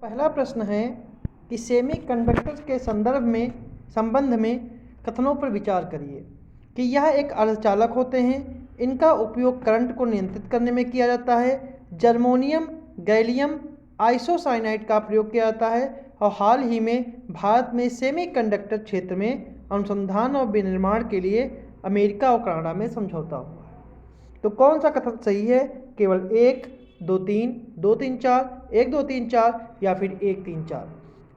पहला प्रश्न है कि सेमीकंडक्टर के संबंध में कथनों पर विचार करिए कि यह एक अर्धचालक होते हैं। इनका उपयोग करंट को नियंत्रित करने में किया जाता है। जर्मेनियम, गैलियम आइसोसाइनाइड का प्रयोग किया जाता है और हाल ही में भारत में सेमीकंडक्टर क्षेत्र में अनुसंधान और विनिर्माण के लिए अमेरिका और कनाडा में समझौता हुआ है। तो कौन सा कथन सही है? केवल 1, 2, 3, 2, 3, 4, 1, 2, 3, 4 या फिर 1, 3, 4।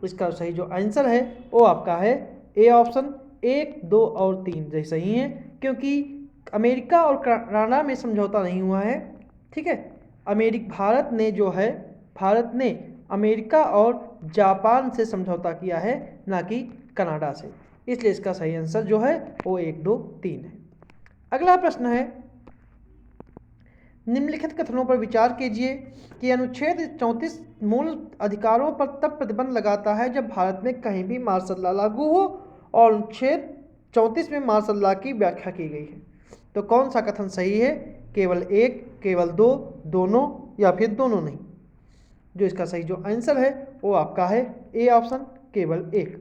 इसका सही जो आंसर है वो आपका है ए ऑप्शन 1, 2 और 3 सही है, क्योंकि अमेरिका और कनाडा में समझौता नहीं हुआ है। ठीक है, भारत ने अमेरिका और जापान से समझौता किया है, ना कि कनाडा से। इसलिए इसका सही आंसर जो है वो 1, 2, 3 है। अगला प्रश्न है, निम्नलिखित कथनों पर विचार कीजिए कि अनुच्छेद 34 मूल अधिकारों पर तब प्रतिबंध लगाता है जब भारत में कहीं भी मार्शल लॉ लागू हो, और अनुच्छेद 34 में मार्शल लॉ की व्याख्या की गई है। तो कौन सा कथन सही है? केवल 1, केवल 2, दोनों या फिर दोनों नहीं। जो इसका सही जो आंसर है वो आपका है ए ऑप्शन केवल 1,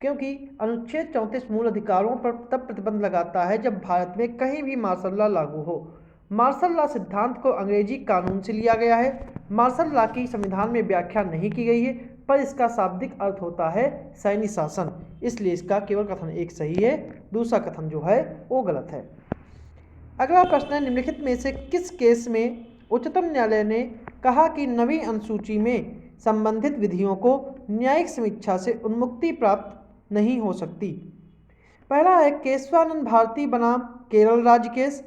क्योंकि अनुच्छेद 34 मूल अधिकारों पर तब प्रतिबंध लगाता है जब भारत में कहीं भी मार्शल लॉ लागू हो। मार्शल लॉ सिद्धांत को अंग्रेजी कानून से लिया गया है। मार्शल लॉ की संविधान में व्याख्या नहीं की गई है, पर इसका शाब्दिक अर्थ होता है सैन्य शासन। इसलिए इसका केवल कथन 1 सही है, दूसरा कथन जो है वो गलत है। अगला प्रश्न है, निम्नलिखित में से किस केस में उच्चतम न्यायालय ने कहा कि नवीं अनुसूची में संबंधित विधियों को न्यायिक समीक्षा से उन्मुक्ति प्राप्त नहीं हो सकती? पहला है केशवानंद भारती बनाम केरल राज्य केस,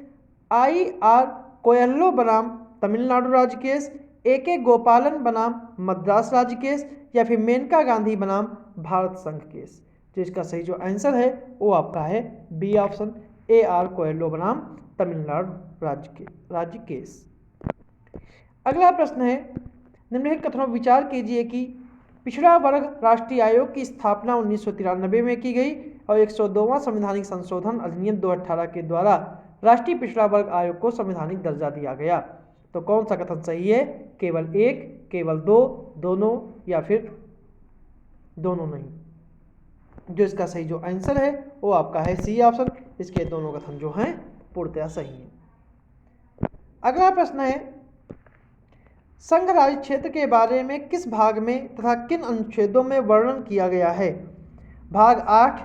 IR कोयल्लो बनाम तमिलनाडु राज्य केस, AK गोपालन बनाम मद्रास राज्य केस, या फिर मेनका गांधी बनाम भारत संघ केस। तो इसका सही जो आंसर है वो आपका है बी ऑप्शन AR कोयल्लो बनाम तमिलनाडु राज्य केस। अगला प्रश्न है, निम्नलिखित कथनों पर विचार कीजिए कि पिछड़ा वर्ग राष्ट्रीय आयोग की स्थापना 1993 में की गई और 102वां संवैधानिक संशोधन अधिनियम 2018 के द्वारा राष्ट्रीय पिछड़ा वर्ग आयोग को संवैधानिक दर्जा दिया गया। तो कौन सा कथन सही है? केवल 1, केवल 2, दोनों या फिर दोनों नहीं। जो इसका सही जो आंसर है वो आपका है सी ऑप्शन, इसके दोनों कथन जो हैं पूर्णतः सही है। अगला प्रश्न है, संघ राज्य क्षेत्र के बारे में किस भाग में तथा किन अनुच्छेदों में वर्णन किया गया है? भाग 8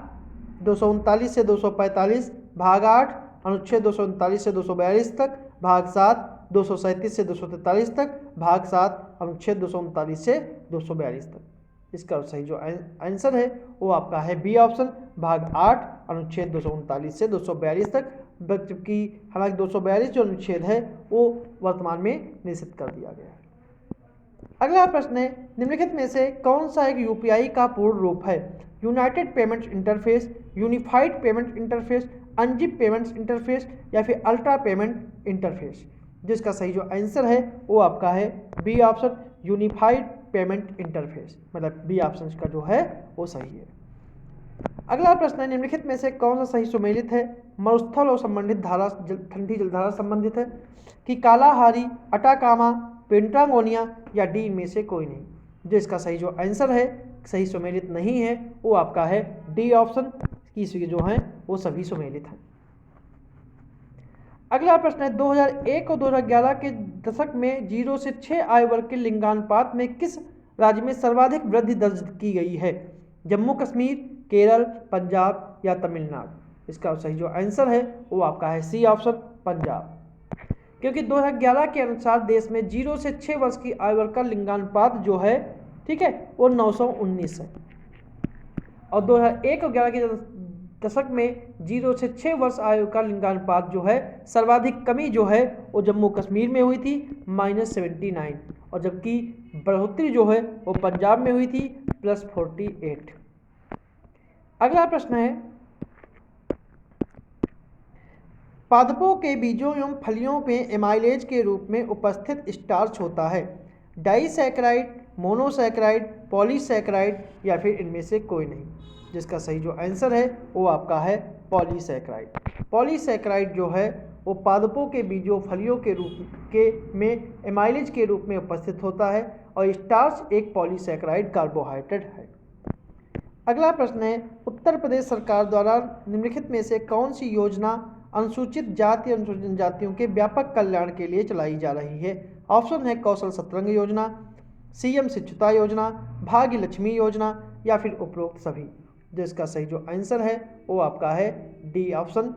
239 से 245, भाग 8 अनुच्छेद 239 से 242 तक, भाग 7 237 से 243 तक, भाग 7 अनुच्छेद 239 से 242 तक। इसका सही जो आंसर है वो आपका है बी ऑप्शन, भाग 8 अनुच्छेद 239 से 242 तक, जबकि हालांकि 242 जो अनुच्छेद है वो वर्तमान में निषिद्ध कर दिया गया है। अगला प्रश्न है, निम्नलिखित में से कौन सा एक यूपीआई का पूर्ण रूप है? United payments interface, unified payment interface, unzip payments interface, या फिर अल्ट्रा पेमेंट इंटरफेस। जिसका सही जो आंसर है वो आपका है B option unified payment interface, मतलब बी ऑप्शन का जो है वो सही है। अगला प्रश्न है, निम्नलिखित में से कौन सा सही सुमेलित है? मरुस्थल और संबंधित धारा ठंडी जलधारा संबंधित है कि कालाहारी, अटाकामा, पेंटागोनिया या डी में से कोई नहीं। जो इसका सही जो आंसर है सही सुमेलित नहीं है वो आपका है डी ऑप्शन, की जो है वो सभी सुमेलित हैं। अगला प्रश्न है, 2001 और 2011 के दशक में 0 से 6 आयु वर्ग के लिंगानुपात में किस राज्य में सर्वाधिक वृद्धि दर्ज की गई है? जम्मू कश्मीर, केरल, पंजाब या तमिलनाडु। इसका सही जो आंसर है वो आपका है सी ऑप्शन पंजाब, क्योंकि 2011 के अनुसार देश में 0 से 6 वर्ष की आयु वर्ग का लिंगानुपात जो है, ठीक है, वो 919 है, और 2001 और 2011 के दशक में 0 से 6 वर्ष आयु का लिंगानुपात जो है सर्वाधिक कमी जो है वो जम्मू कश्मीर में हुई थी -79, और जबकि बढ़ोतरी जो है वो पंजाब में हुई थी +48। अगला प्रश्न है, पादपों के बीजों एवं फलियों में एमाइलेज के रूप में उपस्थित स्टार्च होता है? डाइसैकेराइड, मोनोसैकेराइड, पॉलीसैकेराइड या फिर इनमें से कोई नहीं। जिसका सही जो आंसर है वो आपका है पॉलीसैकेराइड। पॉलीसैकेराइड जो है वो पादपों के बीजों फलियों के रूप में एमाइलेज के रूप में उपस्थित होता है और स्टार्च एक पॉलीसैकेराइड कार्बोहाइड्रेट है। अगला प्रश्न है, उत्तर प्रदेश सरकार द्वारा निम्नलिखित में से कौन सी योजना अनुसूचित जाति और अनुसूचित जनजातियों के व्यापक कल्याण के लिए चलाई जा रही है? ऑप्शन है कौशल सतरंग योजना, सीएम शिक्षुता योजना, भाग्य लक्ष्मी योजना या फिर उपरोक्त सभी। जिसका सही जो आंसर है वो आपका है डी ऑप्शन,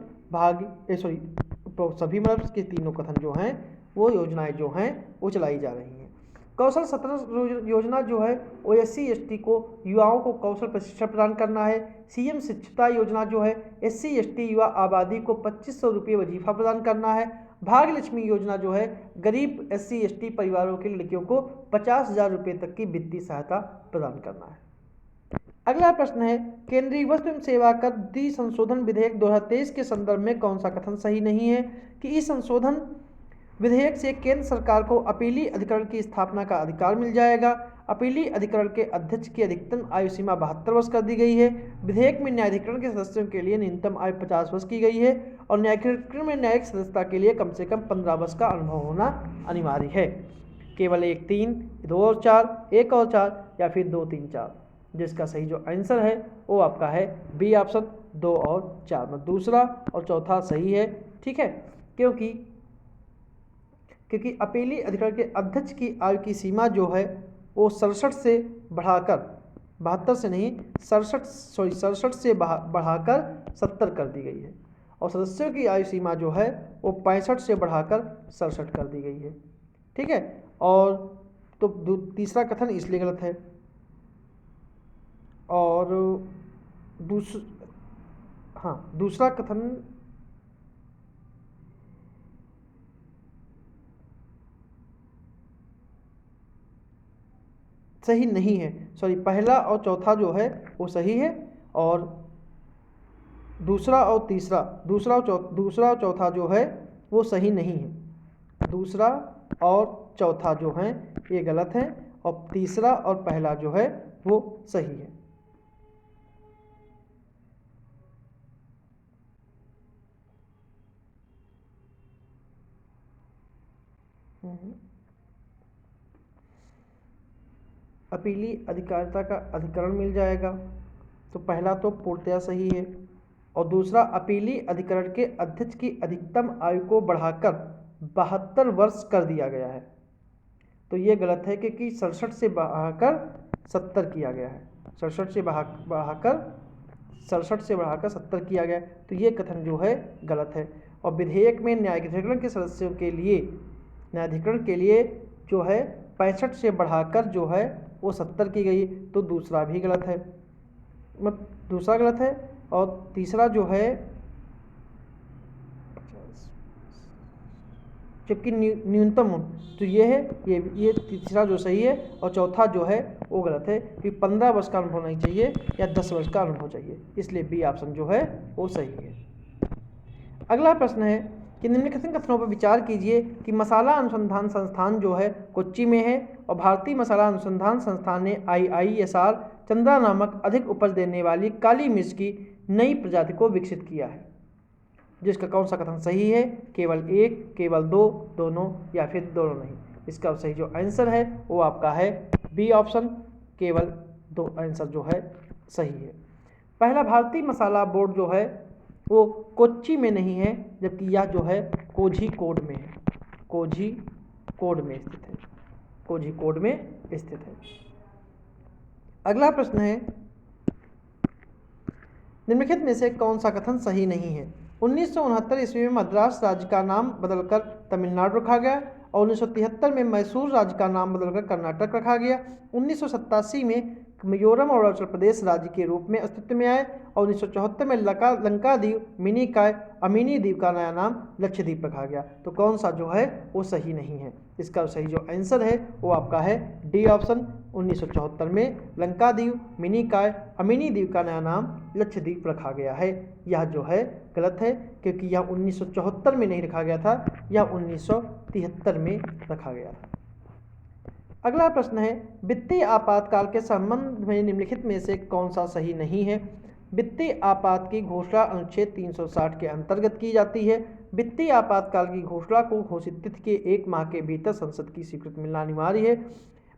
उपरोक्त सभी, मतलब के तीनों कथन जो हैं वो योजनाएं जो हैं वो चलाई जा रही हैं। कौशल सतरंग योजना जो है वो SC/ST को युवाओं को कौशल प्रशिक्षण प्रदान करना है। सीएम शिक्षुता योजना जो है SC/ST युवा आबादी को 2500 रुपये वजीफा प्रदान करना है। भाग्य लक्ष्मी योजना जो है गरीब SC/ST परिवारों की लड़कियों को 50,000 रुपये तक की वित्तीय सहायता प्रदान करना है। अगला प्रश्न है, केंद्रीय वस्तु एवं सेवा कर संशोधन विधेयक 2023 के संदर्भ में कौन सा कथन सही नहीं है? कि इस संशोधन विधेयक से केंद्र सरकार को अपीली अधिकरण की स्थापना का अधिकार मिल जाएगा। अपीली अधिकरण के अध्यक्ष की अधिकतम आयु सीमा 72 वर्ष कर दी गई है। विधेयक में न्यायाधिकरण के सदस्यों के लिए न्यूनतम आयु 50 वर्ष की गई है और न्यायाधिकरण में न्यायिक सदस्यता के लिए कम से कम 15 वर्ष का अनुभव होना अनिवार्य है। केवल 1 3, 2 और 4, 1 और 4 या फिर 2 3 4। जिसका सही जो आंसर है वो आपका है बी ऑप्शन, 2 और 4 में दूसरा और चौथा सही है। ठीक है, क्योंकि अपीली अधिकरण के अध्यक्ष की आयु की सीमा जो है वो 67 से बढ़ाकर 72 से नहीं 67 से बढ़ाकर 70 कर दी गई है और सदस्यों की आयु सीमा जो है वो 65 से बढ़ाकर 67 कर दी गई है। ठीक है, और तो तीसरा कथन इसलिए गलत है और दूसरा कथन सही नहीं है। सॉरी, पहला और चौथा जो है वो सही है और दूसरा और चौथा जो है वो सही नहीं है। दूसरा और चौथा जो है ये गलत है और तीसरा और पहला जो है वो सही है। अपीली अधिकारिता का अधिकरण मिल जाएगा, तो पहला तो पूर्णतया सही है और दूसरा अपीली अधिकरण के अध्यक्ष की अधिकतम आयु को बढ़ाकर 72 वर्ष कर दिया गया है, तो ये गलत है क्योंकि 67 से बढ़ाकर 70 किया गया है। 67 से बढ़ाकर 70 किया गया, तो ये कथन जो है गलत है। और विधेयक में न्यायाधिकरण के सदस्यों के लिए न्यायाधिकरण के लिए जो है 65 से बढ़ाकर जो है वो 70 की गई, तो दूसरा भी गलत है, मतलब दूसरा गलत है। और तीसरा जो है जबकि न्यूनतम, तो ये है ये तीसरा जो सही है और चौथा जो है वो गलत है कि 15 वर्ष का अनुभव नहीं चाहिए या 10 वर्ष का अनुभव चाहिए, इसलिए बी ऑप्शन जो है वो सही है। अगला प्रश्न है कि निम्नलिखित कथनों पर विचार कीजिए कि मसाला अनुसंधान संस्थान जो है कोच्चि में है और भारतीय मसाला अनुसंधान संस्थान ने IISR चंद्रा नामक अधिक उपज देने वाली काली मिर्च की नई प्रजाति को विकसित किया है। जिसका कौन सा कथन सही है? केवल 1, केवल 2, दोनों या फिर दोनों नहीं। इसका सही जो आंसर है वो आपका है बी ऑप्शन, केवल 2 आंसर जो है सही है। पहला, भारतीय मसाला बोर्ड जो है वो कोच्चि में नहीं है, जबकि यह जो है कोझिकोड में है, कोझिकोड में स्थित है। अगला प्रश्न है, निम्नलिखित में से कौन सा कथन सही नहीं है? 1969 ईस्वी में मद्रास राज्य का नाम बदलकर तमिलनाडु रखा गया और 1973 में मैसूर राज्य का नाम बदलकर कर्नाटक रखा गया। 1987 में मिजोरम और अरुणाचल प्रदेश राज्य के रूप में अस्तित्व में आए और 1974 में लंकादीप, मिनीकॉय, अमीनी द्वीप का नया नाम लक्षद्वीप रखा गया। तो कौन सा जो है वो सही नहीं है? इसका सही जो आंसर है वो आपका है डी ऑप्शन, 1974 में लंकादीप, मिनीकॉय, अमीनी द्वीप का नया नाम लक्षद्वीप रखा गया है। यह जो है गलत है क्योंकि यह 1974 में नहीं रखा गया था, यह 1973 में रखा गया था। अगला प्रश्न है, वित्तीय आपातकाल के संबंध में निम्नलिखित में से कौन सा सही नहीं है? वित्तीय आपात की घोषणा अनुच्छेद 360 के अंतर्गत की जाती है। वित्तीय आपातकाल की घोषणा को घोषित तिथि के 1 माह के भीतर संसद की स्वीकृति मिलना अनिवार्य है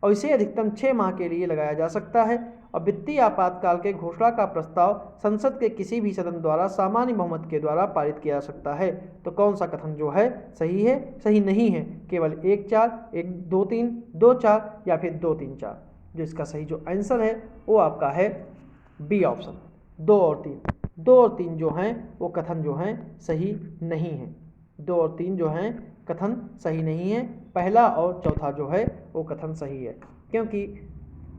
और इसे अधिकतम 6 माह के लिए लगाया जा सकता है। और वित्तीय आपातकाल के घोषणा का प्रस्ताव संसद के किसी भी सदन द्वारा सामान्य बहुमत के द्वारा पारित किया जा सकता है। तो कौन सा कथन जो है सही है? सही नहीं है, केवल 1-4, 1-2-3, 2-4 या फिर 2-3-4। जो इसका सही जो आंसर है वो आपका है बी ऑप्शन, 2 और 3। 2 और 3 जो हैं वो कथन जो हैं सही नहीं है। 2 और 3 जो हैं कथन सही नहीं है। पहला और चौथा जो है वो कथन सही है, क्योंकि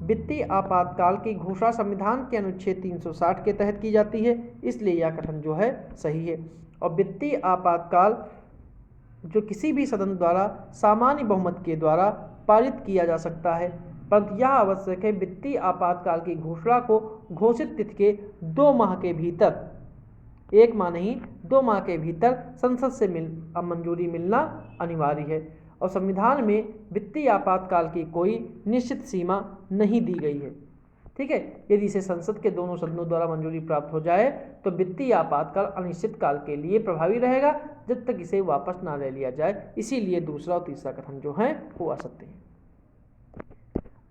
वित्तीय आपातकाल की घोषणा संविधान के अनुच्छेद 360 के तहत की जाती है, इसलिए यह कथन जो है सही है। और वित्तीय आपातकाल जो किसी भी सदन द्वारा सामान्य बहुमत के द्वारा पारित किया जा सकता है, परंतु यह आवश्यक है वित्तीय आपातकाल की घोषणा को घोषित तिथि के 2 माह के भीतर, 1 माह नहीं 2 माह के भीतर संसद से मंजूरी मिलना अनिवार्य है। और संविधान में वित्तीय आपातकाल की कोई निश्चित सीमा नहीं दी गई है। ठीक है, यदि इसे संसद के दोनों सदनों द्वारा मंजूरी प्राप्त हो जाए तो वित्तीय आपातकाल अनिश्चित काल के लिए प्रभावी रहेगा, जब तक इसे वापस ना ले लिया जाए। इसीलिए दूसरा और तीसरा कथन जो है वो असत्य है।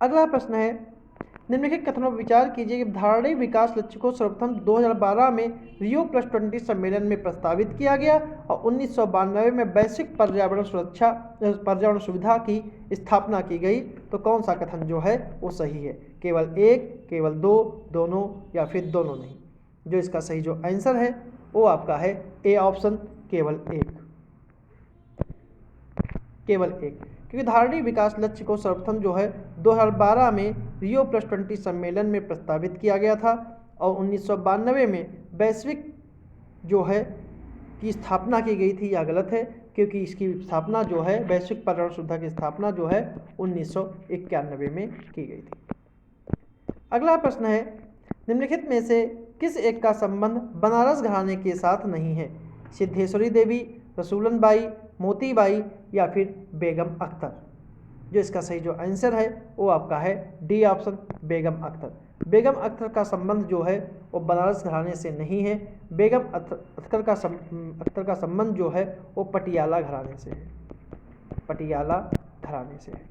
अगला प्रश्न है, निम्नलिखित कथनों पर विचार कीजिए कि धारणीय विकास लक्ष्य को सर्वप्रथम 2012 में रियो+20 सम्मेलन में प्रस्तावित किया गया और 1992 में वैश्विक पर्यावरण सुविधा की स्थापना की गई। तो कौन सा कथन जो है वो सही है? केवल 1, केवल 2, दोनों या फिर दोनों नहीं। जो इसका सही जो आंसर है वो आपका है ए ऑप्शन, केवल 1, केवल 1। क्योंकि धारणीय विकास लक्ष्य को सर्वप्रथम जो है 2012 में रियो+20 सम्मेलन में प्रस्तावित किया गया था और 1992 में वैश्विक जो है की स्थापना की गई थी। यह गलत है, क्योंकि इसकी स्थापना जो है वैश्विक पर्यावरण सुविधा की स्थापना जो है 1991 में की गई थी। अगला प्रश्न है, निम्नलिखित में से किस एक का संबंध बनारस घराने के साथ नहीं है? सिद्धेश्वरी देवी, रसूलन बाई, मोतीबाई या फिर बेगम अख्तर। जो इसका सही जो आंसर है वो आपका है डी ऑप्शन, बेगम अख्तर। बेगम अख्तर का संबंध जो है वो बनारस घराने से नहीं है। बेगम अख्तर का संबंध जो है वो पटियाला घराने से है, पटियाला घराने से है।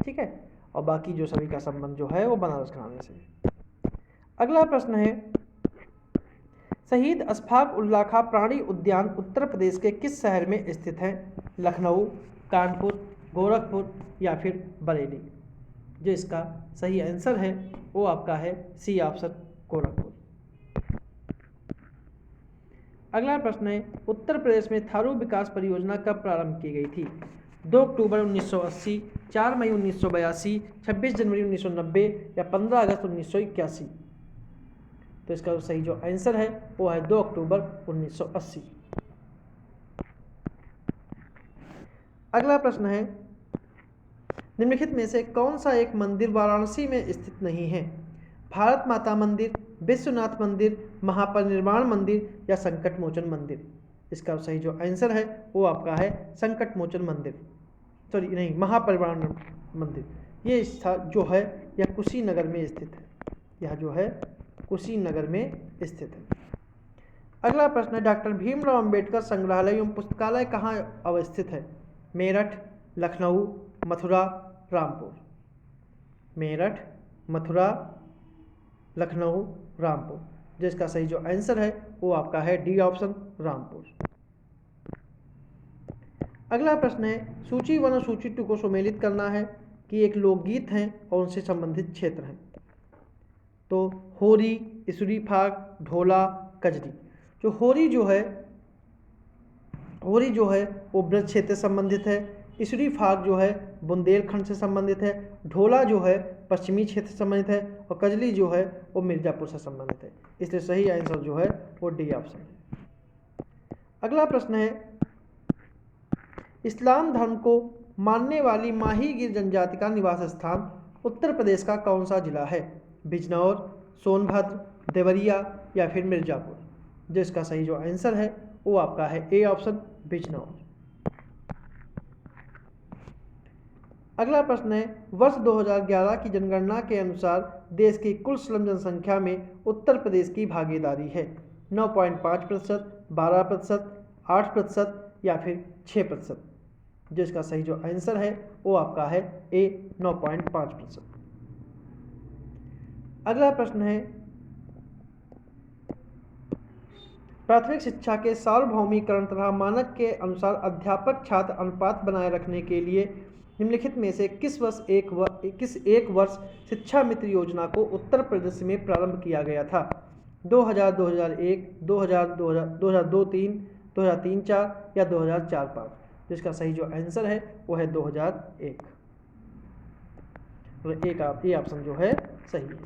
ठीक है, और बाकी जो सभी का संबंध जो है वो बनारस घराने से है। अगला प्रश्न है, शहीद अशफाक उल्लाह खां प्राणी उद्यान उत्तर प्रदेश के किस शहर में स्थित है? लखनऊ, कानपुर, गोरखपुर या फिर बरेली। जो इसका सही आंसर है वो आपका है सी ऑप्शन, गोरखपुर। अगला प्रश्न है, उत्तर प्रदेश में थारू विकास परियोजना कब प्रारंभ की गई थी? 2 अक्टूबर 1980, 4 मई 1982, 26 जनवरी 1990 या 15 अगस्त 1981। तो इसका सही जो आंसर है वो है 2 अक्टूबर 1980। अगला प्रश्न है, निम्नलिखित में से कौन सा एक मंदिर वाराणसी में स्थित नहीं है? भारत माता मंदिर, विश्वनाथ मंदिर, महापरिनिर्वाण मंदिर या संकट मोचन मंदिर। इसका सही जो आंसर है वो आपका है संकट मोचन मंदिर, सॉरी नहीं, महापरिनिर्वाण मंदिर। ये जो है यह कुशीनगर में स्थित है, यह जो है कुशीनगर में स्थित है। अगला प्रश्न है, डॉक्टर भीमराव अंबेडकर संग्रहालय एवं पुस्तकालय कहाँ अवस्थित है? मेरठ, लखनऊ, मथुरा, रामपुर। मेरठ, मथुरा, लखनऊ, रामपुर। जिसका सही जो आंसर है वो आपका है डी ऑप्शन, रामपुर। अगला प्रश्न है, सूची 1 और सूची 2 को सम्मिलित करना है कि एक लोकगीत हैं और उनसे संबंधित क्षेत्र हैं। तो होरी, इसुरी फाग, ढोला, कजरी। जो होरी जो है वो ब्रज क्षेत्र से संबंधित है। इसुरी फाग जो है बुंदेलखंड से संबंधित है। ढोला जो है पश्चिमी क्षेत्र से संबंधित है और कजली जो है वो मिर्जापुर से संबंधित है। इसलिए सही आंसर जो है वो डी ऑप्शन है। अगला प्रश्न है, इस्लाम धर्म को मानने वाली माहीगीर जनजाति का निवास स्थान उत्तर प्रदेश का कौन सा जिला है? बिजनौर, सोनभद्र, देवरिया या फिर मिर्जापुर। जो इसका सही जो आंसर है वो आपका है ए ऑप्शन, बिजनौर। अगला प्रश्न है, वर्ष 2011 की जनगणना के अनुसार देश की कुल स्लम जनसंख्या में उत्तर प्रदेश की भागीदारी है 9.5%, 12%, 8% या फिर 6%। जिसका सही जो आंसर है वो आपका है ए 9.5%। अगला प्रश्न है, प्राथमिक शिक्षा के सार्वभौमिकरण तथा मानक के अनुसार अध्यापक छात्र अनुपात बनाए रखने के लिए निम्नलिखित में से किस एक वर्ष शिक्षा मित्र योजना को उत्तर प्रदेश में प्रारंभ किया गया था? 2000, 2001, 2000, 2002-3, 2003-4 या 2004-5? जिसका सही जो आंसर है वो है 2001। ये ऑप्शन जो है सही है।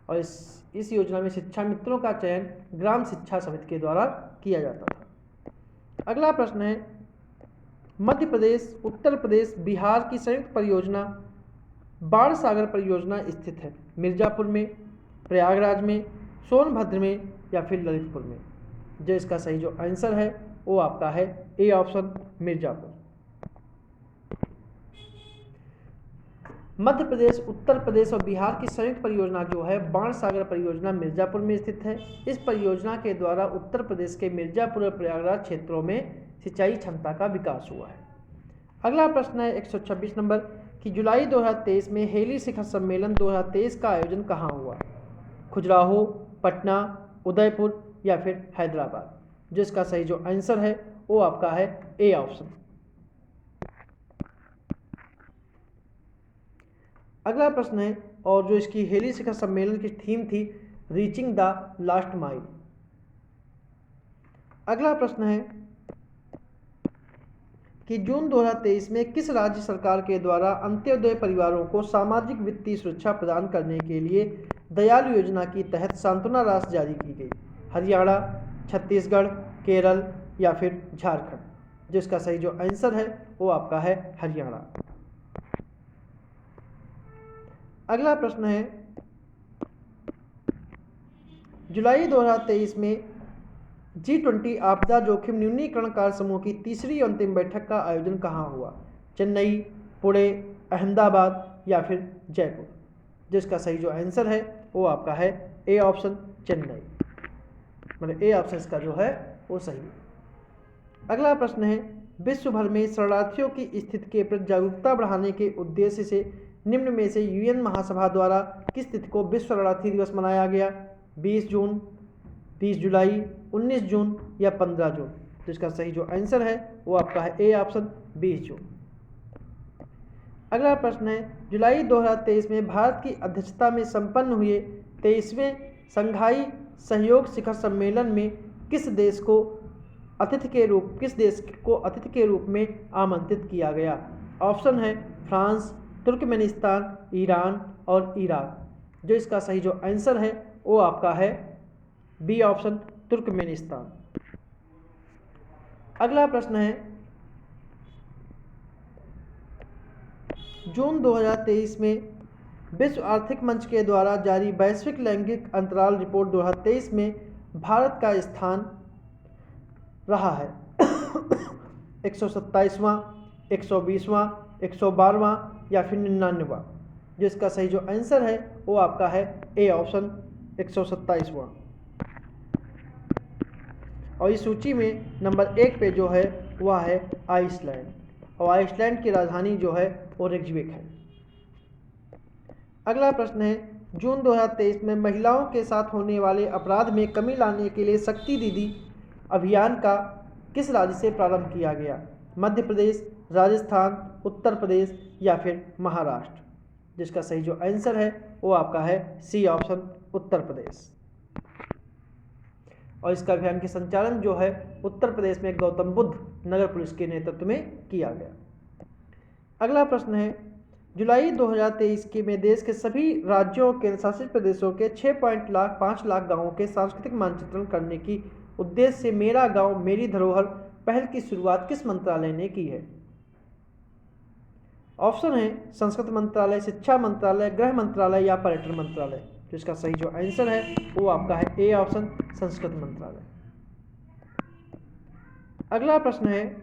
और इस योजना में शिक्षा मित्रों का चयन ग्राम शिक्षा समिति के द्वारा किया जाता था। अगला प्रश्न है, मध्य प्रदेश, उत्तर प्रदेश, बिहार की संयुक्त परियोजना बाण सागर परियोजना स्थित है मिर्जापुर में, प्रयागराज में, सोनभद्र में या फिर ललितपुर में? जो इसका सही जो आंसर है वो आपका है ए ऑप्शन मिर्जापुर। मध्य प्रदेश, उत्तर प्रदेश और बिहार की संयुक्त परियोजना जो है बाण सागर परियोजना मिर्जापुर में स्थित है। इस परियोजना के द्वारा उत्तर प्रदेश के मिर्जापुर और प्रयागराज क्षेत्रों में सिंचाई क्षमता का विकास हुआ है। अगला प्रश्न है 126 नंबर कि जुलाई 2023 में हेली शिखर सम्मेलन 2023 का आयोजन कहाँ हुआ? खजुराहो, पटना, उदयपुर या फिर हैदराबाद? जिसका सही जो आंसर है वो आपका है ए ऑप्शन। अगला प्रश्न है, और जो इसकी हेली शिखर सम्मेलन की थीम थी रीचिंग द लास्ट माइल। अगला प्रश्न है कि जून 2023 में किस राज्य सरकार के द्वारा अंत्योदय परिवारों को सामाजिक वित्तीय सुरक्षा प्रदान करने के लिए दयालु योजना के तहत सांत्वना राशि जारी की गई? हरियाणा, छत्तीसगढ़, केरल या फिर झारखंड? जिसका सही जो आंसर है वो आपका है हरियाणा। अगला प्रश्न है, जुलाई 2023 में G20 आपदा जोखिम न्यूनीकरण कार्य समूह की तीसरी और अंतिम बैठक का आयोजन कहाँ हुआ? चेन्नई, पुणे, अहमदाबाद या फिर जयपुर? जिसका सही जो आंसर है वो आपका है ए ऑप्शन चेन्नई। मतलब ए ऑप्शन इसका जो है वो सही है। अगला प्रश्न है, विश्व भर में शरणार्थियों की स्थिति के प्रति जागरूकता बढ़ाने के उद्देश्य से निम्न में से यूएन महासभा द्वारा किस तिथि को विश्व शरणार्थी दिवस मनाया गया? 20 जून, 20 जुलाई, 19 जून या 15 जून? जिसका सही जो आंसर है वो आपका है ए ऑप्शन 20 जून। अगला प्रश्न है, जुलाई 2023 में भारत की अध्यक्षता में संपन्न हुए 23वें शंघाई सहयोग शिखर सम्मेलन में किस देश को अतिथि के रूप में आमंत्रित किया गया? ऑप्शन है फ्रांस, तुर्कमेनिस्तान, ईरान और इराक। जो इसका सही जो आंसर है वो आपका है बी ऑप्शन तुर्कमेनिस्तान। अगला प्रश्न है, जून 2023 में विश्व आर्थिक मंच के द्वारा जारी वैश्विक लैंगिक अंतराल रिपोर्ट 2023 में भारत का स्थान रहा है 127वां, 120वां, 112वां या फिर 99वां? जिसका सही जो आंसर है वो आपका है ए ऑप्शन 127वां। और इस सूची में नंबर 1 पे जो है वह है आइसलैंड, और आइसलैंड की राजधानी जो है वो रेकजविक है। अगला प्रश्न है, जून 2023 में महिलाओं के साथ होने वाले अपराध में कमी लाने के लिए शक्ति दीदी अभियान का किस राज्य से प्रारंभ किया गया? मध्य प्रदेश, राजस्थान, उत्तर प्रदेश या फिर महाराष्ट्र? जिसका सही जो आंसर है वो आपका है सी ऑप्शन उत्तर प्रदेश। और इसका अभियान के संचालन जो है उत्तर प्रदेश में गौतम बुद्ध नगर पुलिस के नेतृत्व में किया गया। अगला प्रश्न है, जुलाई 2023 के में देश के सभी राज्यों और केंद्र शासित प्रदेशों के 6.5 लाख गांवों के सांस्कृतिक मानचित्रण करने की उद्देश्य से मेरा गांव मेरी धरोहर पहल की शुरुआत किस मंत्रालय ने की है? ऑप्शन है संस्कृति मंत्रालय, शिक्षा मंत्रालय, गृह मंत्रालय या पर्यटन मंत्रालय? तो इसका सही जो आंसर है वो आपका है ए ऑप्शन संस्कृति मंत्रालय। अगला प्रश्न है,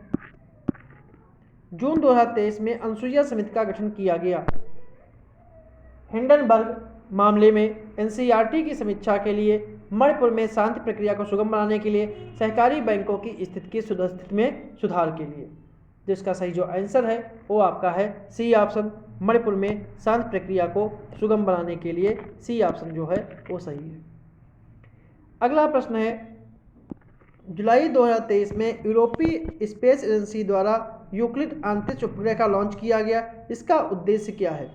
जून 2023 में अनसुईया समिति का गठन किया गया। हिंडनबर्ग मामले में एनसीईआरटी की समीक्षा के लिए, मणिपुर में शांति प्रक्रिया को सुगम बनाने के लिए, सहकारी बैंकों की स्थिति में सुधार के लिए? जिसका सही जो आंसर है वो आपका है सी ऑप्शन। मणिपुर में शांत प्रक्रिया को सुगम बनाने के लिए सी ऑप्शन जो है वो सही है। अगला प्रश्न है, जुलाई 2023 में यूरोपीय स्पेस एजेंसी द्वारा यूक्लिड अंतरिक्ष उपग्रह का लॉन्च किया गया। इसका उद्देश्य क्या है?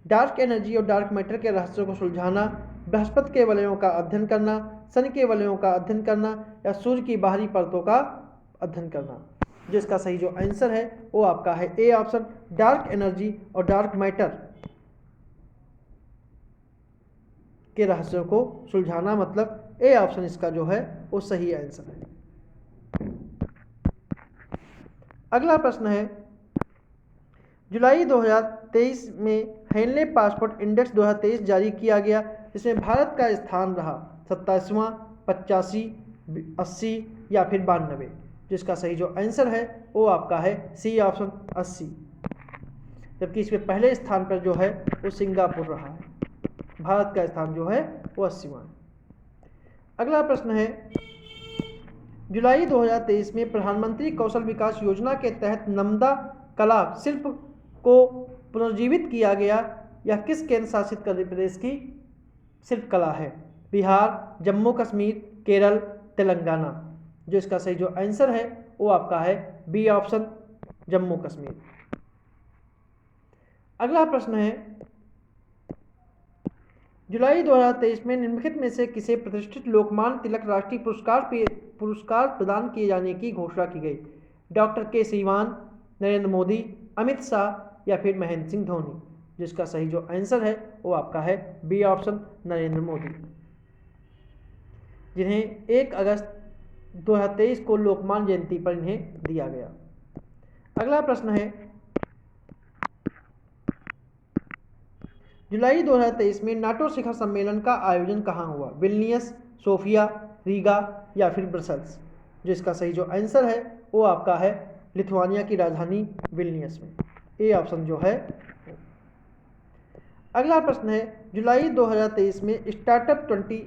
डार्क एनर्जी और डार्क मैटर के रहस्यों को सुलझाना, बृहस्पति के वलयों का अध्ययन करना, शनि के वलयों का अध्ययन करना या सूर्य की बाहरी परतों का अध्ययन करना। जिसका सही जो आंसर है वो आपका है ए ऑप्शन, डार्क एनर्जी और डार्क मैटर के रहस्यों को सुलझाना, मतलब ए ऑप्शन इसका जो है वो सही आंसर है। अगला प्रश्न है, जुलाई 2023 में हेनले पासपोर्ट इंडेक्स 2023 जारी किया गया, जिसमें भारत का स्थान रहा 27वां, 85, 80 या फिर 92। जिसका सही जो आंसर है वो आपका है सी ऑप्शन 80, जबकि इसमें पहले स्थान पर जो है वो सिंगापुर रहा है। भारत का स्थान जो है वो 80वां। अगला प्रश्न है, जुलाई 2023 में प्रधानमंत्री कौशल विकास योजना के तहत नमदा कला शिल्प को पुनर्जीवित किया गया। यह किस केंद्र शासित प्रदेश की शिल्प कला है? बिहार, जम्मू कश्मीर, केरल, तेलंगाना। जो इसका सही जो आंसर है वो आपका है बी ऑप्शन, जम्मू कश्मीर। अगला प्रश्न है, जुलाई 2023 में निम्नलिखित में से किसे प्रतिष्ठित लोकमान्य तिलक राष्ट्रीय पुरस्कार प्रदान किए जाने की घोषणा की गई? डॉक्टर के सीवान, नरेंद्र मोदी, अमित शाह या फिर महेंद्र सिंह धोनी। जिसका सही जो आंसर है वो आपका है बी ऑप्शन, नरेंद्र मोदी, जिन्हें 1 अगस्त 2023 को लोकमान्य जयंती पर इन्हें दिया गया। अगला प्रश्न है, जुलाई 2023 में नाटो शिखर सम्मेलन का आयोजन कहाँ हुआ? विल्नियस, सोफिया, रीगा या फिर ब्रसल्स। जिसका सही जो आंसर है वो आपका है लिथुआनिया की राजधानी विल्नियस में। ए ऑप्शन जो है। अगला प्रश्न है, जुलाई 2023 में स्टार्टअप 20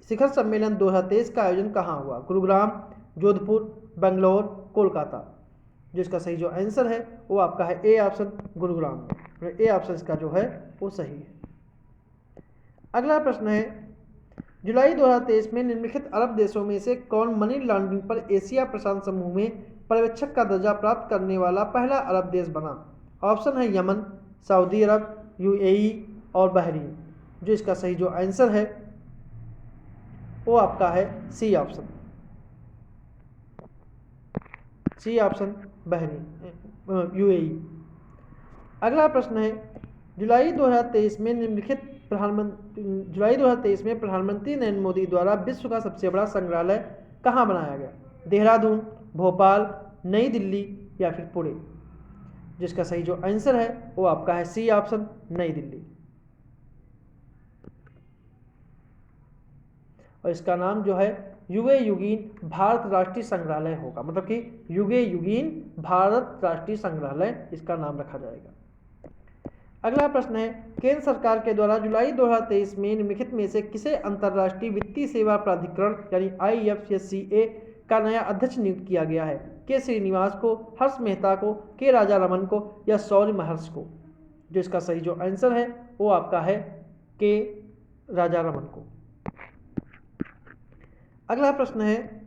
शिखर सम्मेलन 2023 का आयोजन कहाँ हुआ? गुरुग्राम, जोधपुर, बेंगलोर, कोलकाता। जिसका सही जो आंसर है वो आपका है ए ऑप्शन, गुरुग्राम में। ए ऑप्शन इसका जो है वो सही है। अगला प्रश्न है, जुलाई 2023 में निम्नलिखित अरब देशों में से कौन मनी लॉन्ड्रिंग पर एशिया प्रशांत समूह में पर्यवेक्षक का दर्जा प्राप्त करने वाला पहला अरब देश बना? ऑप्शन है यमन, सऊदी अरब, यूएई और बहरीन। जो इसका सही जो आंसर है वो आपका है C option, C option Bahrain, UAE. अगला प्रश्न है, जुलाई 2023 में प्रधानमंत्री नरेंद्र मोदी द्वारा विश्व का सबसे बड़ा संग्रहालय कहाँ बनाया गया? देहरादून, भोपाल, नई दिल्ली या फिर पुणे। जिसका सही जो आंसर है वो आपका है सी ऑप्शन, नई दिल्ली। और इसका नाम जो है युगे युगीन भारत राष्ट्रीय संग्रहालय होगा, मतलब कि युगे युगीन भारत राष्ट्रीय संग्रहालय इसका नाम रखा जाएगा। अगला प्रश्न है, केंद्र सरकार के द्वारा जुलाई 2023 में निम्नलिखित में से किसे अंतर्राष्ट्रीय वित्तीय सेवा प्राधिकरण यानी IFSCA का नया अध्यक्ष नियुक्त किया गया है? के श्रीनिवास को, हर्ष मेहता को, के राजा रमन को या शौर्य महर्ष को। जो इसका सही जो आंसर है वो आपका है के राजा रमन को। अगला प्रश्न है,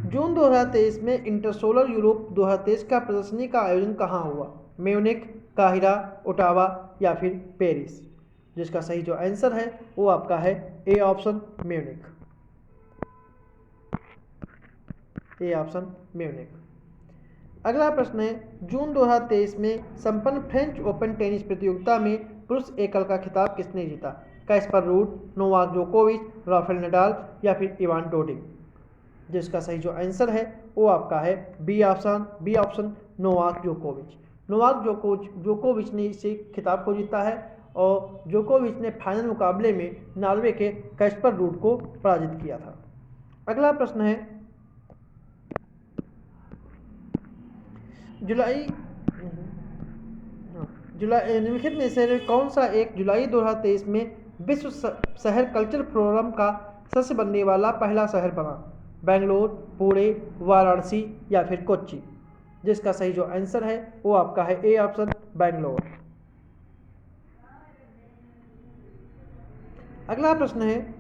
जून 2023 में इंटरसोलर यूरोप 2023 का प्रदर्शनी का आयोजन कहाँ हुआ? म्यूनिख, काहिरा, ओटावा या फिर पेरिस। जिसका सही जो आंसर है वो आपका है A option, Munich. A option Munich. अगला प्रश्न है, जून 2023 में संपन्न फ्रेंच ओपन टेनिस प्रतियोगिता में पुरुष एकल का खिताब किसने जीता? कैस्पर रूड, नोवाक जोकोविच, राफेल नडाल या फिर इवान डोडिग। जिसका सही जो आंसर है वो आपका है बी ऑप्शन, नोवाक जोकोविच। नोवाक जोकोविच ने इस खिताब को जीता है और जोकोविच ने फाइनल मुकाबले में नॉर्वे के कैस्पर रूड को पराजित किया था। अगला प्रश्न है, निम्नलिखित में से कौन सा एक जुलाई 2023 में विश्व शहर कल्चर फोरम का सदस्य बनने वाला पहला शहर बना? बेंगलोर, पुणे, वाराणसी या फिर कोच्चि। जिसका सही जो आंसर है वो आपका है ए ऑप्शन बेंगलोर। अगला प्रश्न है,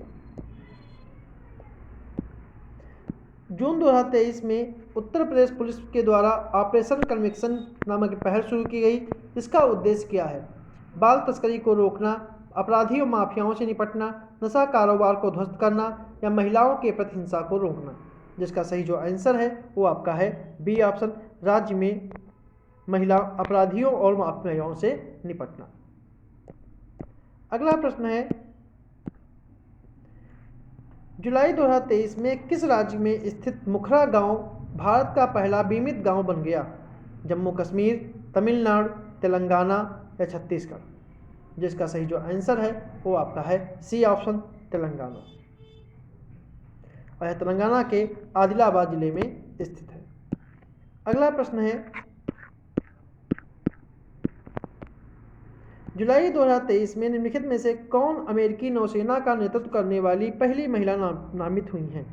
जून 2023 में उत्तर प्रदेश पुलिस के द्वारा ऑपरेशन कन्विक्शन नामक पहल शुरू की गई। इसका उद्देश्य क्या है? बाल तस्करी को रोकना, अपराधियों माफियाओं से निपटना, नशा कारोबार को ध्वस्त करना या महिलाओं के प्रति हिंसा को रोकना। जिसका सही जो आंसर है वो आपका है बी ऑप्शन, राज्य में महिला अपराधियों और माफियाओं से निपटना। अगला प्रश्न है, जुलाई 2023 में किस राज्य में स्थित मुखरा गांव भारत का पहला बीमित गांव बन गया? जम्मू कश्मीर, तमिलनाडु, तेलंगाना या छत्तीसगढ़। जिसका सही जो आंसर है वो आपका है सी ऑप्शन तेलंगाना। और यह तेलंगाना के आदिलाबाद जिले में स्थित है। अगला प्रश्न है, जुलाई 2023 में निम्नलिखित में से कौन अमेरिकी नौसेना का नेतृत्व करने वाली पहली महिला नामित हुई हैं?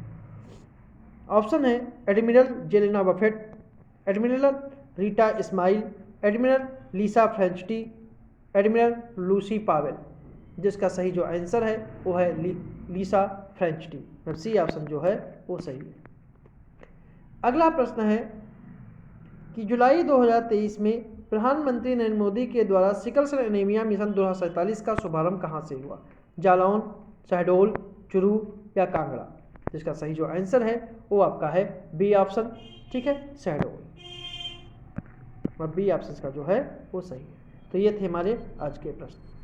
ऑप्शन है admiral Jelena Buffett, admiral Rita Ismail, admiral Lisa Franchetti, admiral Lucy Powell. जिसका सही जो आंसर है वो है लीसा फ्रेंचटी। सी ऑप्शन जो है वो सही है। अगला प्रश्न है कि जुलाई 2023 में प्रधानमंत्री नरेंद्र मोदी के द्वारा सिकल सेल एनीमिया मिशन 2047 का शुभारंभ कहाँ से हुआ? जालौन, शहडोल, चुरू या कांगड़ा। जिसका सही जो आंसर है वो आपका है बी ऑप्शन, ठीक है, शहडोल। और बी ऑप्शन का जो है वो सही है। तो ये थे हमारे आज के प्रश्न।